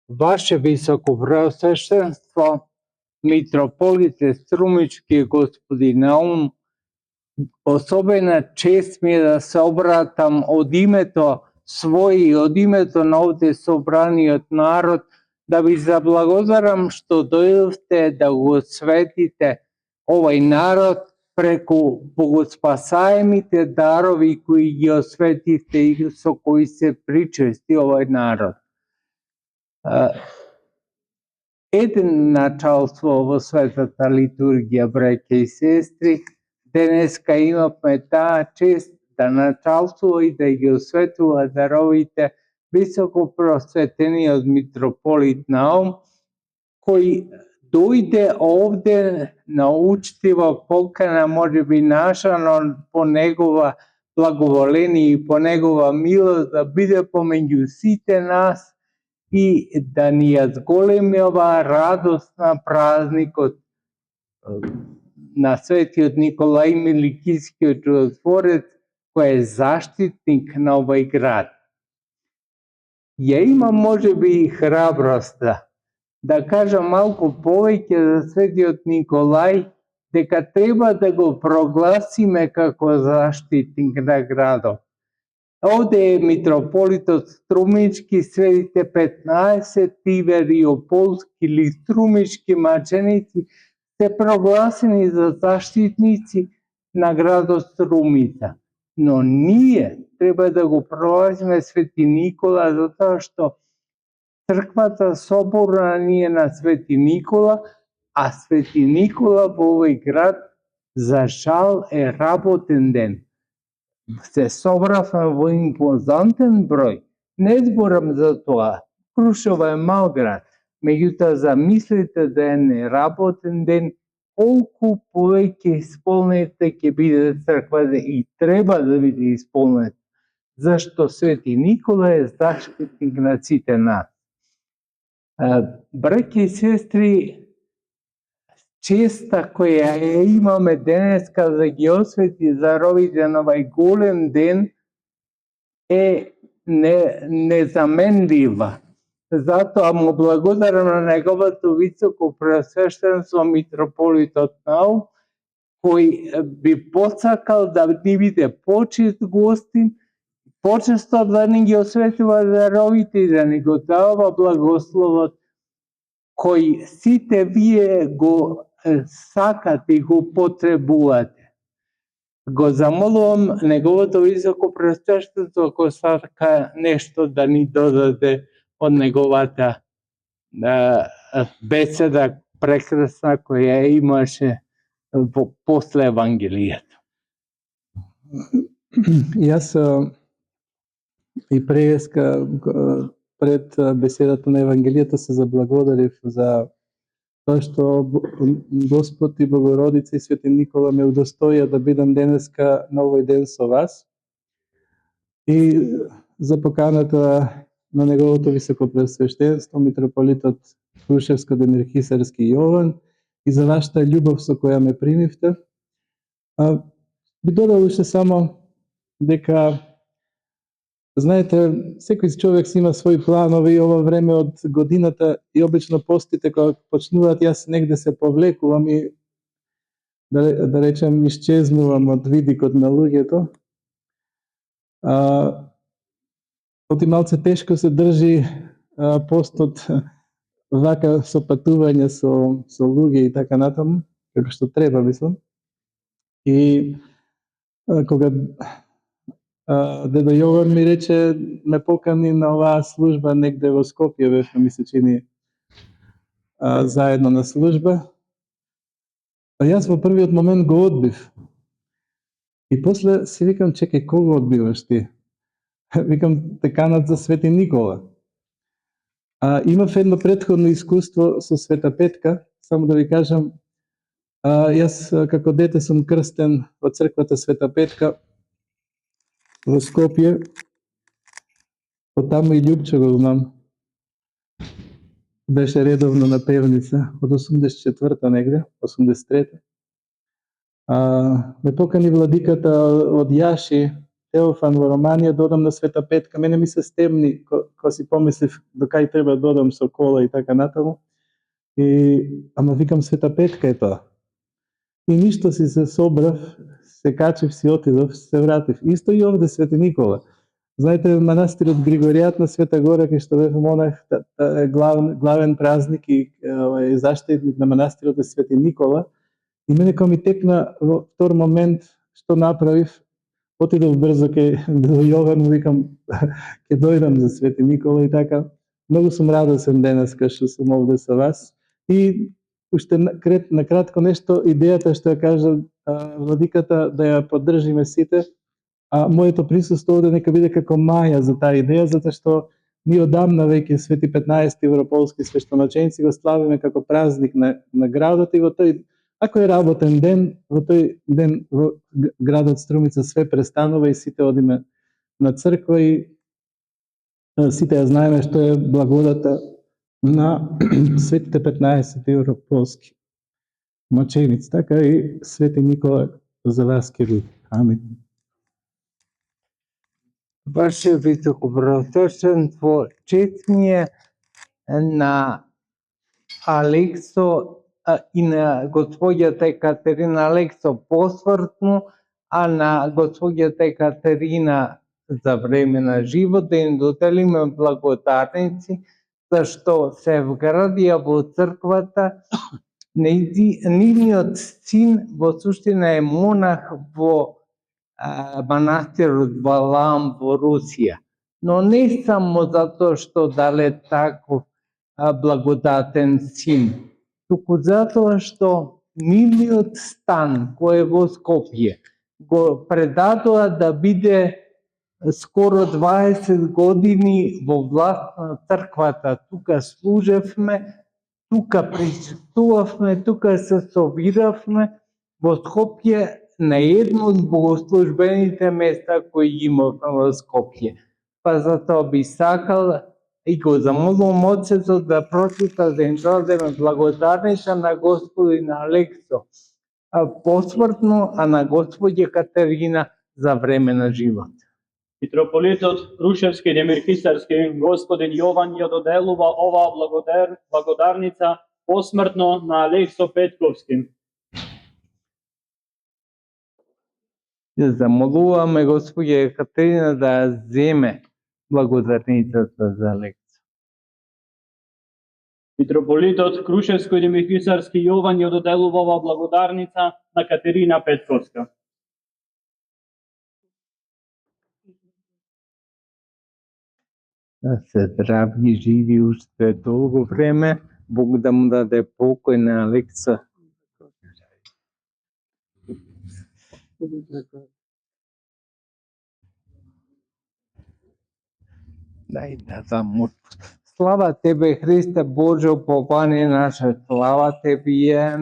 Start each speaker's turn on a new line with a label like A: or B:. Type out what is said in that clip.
A: Ваше Високопреосвещенство, митрополите Струмички господин Наум, особена чест ми е да се обратам од името своје и од името на овде собраниот народ, да ви заблагодарам што дојдовте да го светите овај народ преку богоспасаемите дарови кои ги осветите и со кои се причести овај народ. Еден началство во светата литургија, браќа и сестри, денеска имавме таа чест да началствува и да ги осветува даровите високопросветениот митрополит Наум, кој дојде овде на учтива покана, можеби наша, но по негова благоволение и по негова милост да биде помеѓу сите нас и да ни ја зголеми оваа радост на празникот на Светиот Николај Миликискиот чудотворец, кој е заштитник на овај град. Ја имам можеби и храброста да кажам малку повеќе за Светиот Николај, дека треба да го прогласиме како заштитник на градот. Овде е митрополитот Струмички, светите 15 ивериополски или струмички маченици се прогласени за заштитници на градот Струмица. Но ние треба да го прогласиме Свети Никола, затоа што црквата соборна ни е на Свети Никола, а Свети Никола во овој град за жал е работен ден. Се собравме во импозантен број. Не зборам за тоа. Крушево е мал град. Меѓутоа, замислите да е неработен ден, колку повеќе исполнета ќе биде црквата и треба да биде исполнета. Зашто Свети Никола е заштитник на сите нас. Браќа и сестри, честа која ја имаме денеска да ги освети даровите на овај голем ден е незаменлива. Затоа му благодарам на неговото високо преосвещенство митрополитот Наум, кој би посакал да ни биде почест гостин, почесто да ни ги осветува даровите и да ни го дава благословот кој сите вие го сакате и го потребувате. Го замолувам неговото високо преосвещенство ако сака нешто да ни додаде од неговата беседа прекрасна која имаше после Евангелието.
B: Јас и пред беседата на Евангелието се заблагодарив за тоа што Господ и Богородица и Свети Никола ме удостоија да бидам денеска на овој ден со вас и за поканата на неговото високопреосвещенство митрополитот Крушевско-Демирхисарски Јован и за вашата љубов со која ме примивте. Би додал уште само дека знаете, секој човек си има своји планови и ова време од годината и обично постите кога почнуваат, јас негде се повлекувам и да речем исчезнувам од видикот на луѓето. Оти малце тешко се држи постот вака со патување со луѓе и така натаму, како што треба, мислам. И кога дедо Јован ми рече, ме покани на оваа служба негде во Скопје, бевме ми се чини заедно на служба. Јас во првиот момент го одбив. И после си викам, чекај, кого одбиваш ти? Викам, те канат за Свети Никола. Имав едно претходно искуство со Света Петка, само да ви кажам, јас како дете сум крстен во црквата Света Петка во Скопје, од таму и Љупче го знам. Беше редовно на певница од 84-та негде, 83-та. Ме покани владиката од Јаши Теофан во Романија, додам на Света Петка. Мене ми се стемни, кога си помислив до кај треба додам со кола и така натаму. Ама викам Света Петка е тоа. И ништо си се собрав, се качив, си отидов, се вратив. Исто и овде Свети Никола. Знаете, манастирот Григоријат на Света Гора, кај што бев монах, главен празник и заштитник на манастирот е Свети Никола. И мене кога ми текна во втор момент, што направив, отидов брзо кај Јован, викам, ќе дојдам за Свети Никола и така. Многу сум радосен денеска што сум овде со вас. И уште накратко нешто, идејата што ја кажа владиката да ја поддржиме сите, а моето присуство овде нека биде како маја за таа идеја, затоа што ние одамна веќе Свети 15 европолски свештеначеници го славиме како празник на градот и во тој, ако е работен ден, во тој ден во градот Струмица све престанува и сите одиме на црква и сите ја знаеме што е благодата на светите 15 европолски маченици, така и Свети Никола за вас ќе биде. Амин.
A: Ваше високоблагодателство, честње на Алексо и на господјата Екатерина. Алексо посмртно, а на господјата Екатерина за време на живот, да им доделиме благодарници, зашто се вградија во црквата. Нивниот син во суштина е монах во манастирот Валаам во Русија, но не само затоа што дале таков благодатен син, туку затоа што нивниот стан кој е во Скопје го предадоа да биде скоро 20 години во власт на црквата. Тука служевме, тука присуствувавме, тука се собиравме во Скопје на едно од богослужбените места кои имавме во Скопје. Па затоа би сакал и го замолувам Отцето да прочита да им дадеме благодарница на господин Алексо посмртно, а на господја Катерина за време на живот.
C: Митрополитот Крушевски и Демирхисарски господин Јован ја доделува оваа благодарница посмртно на Алексо Петковски.
A: Замолуваме господја Екатерина да земе благодарницата за Алексо.
C: Митрополитот Крушевски и Демирхисарски Јован ја доделува оваа благодарница на Катерина Петковска.
A: Да се здрави и живи уште долго време. Бог да му даде покој на Алекса. Дај да замолим. Слава тебе, Христе Боже, упование наше, слава тебе.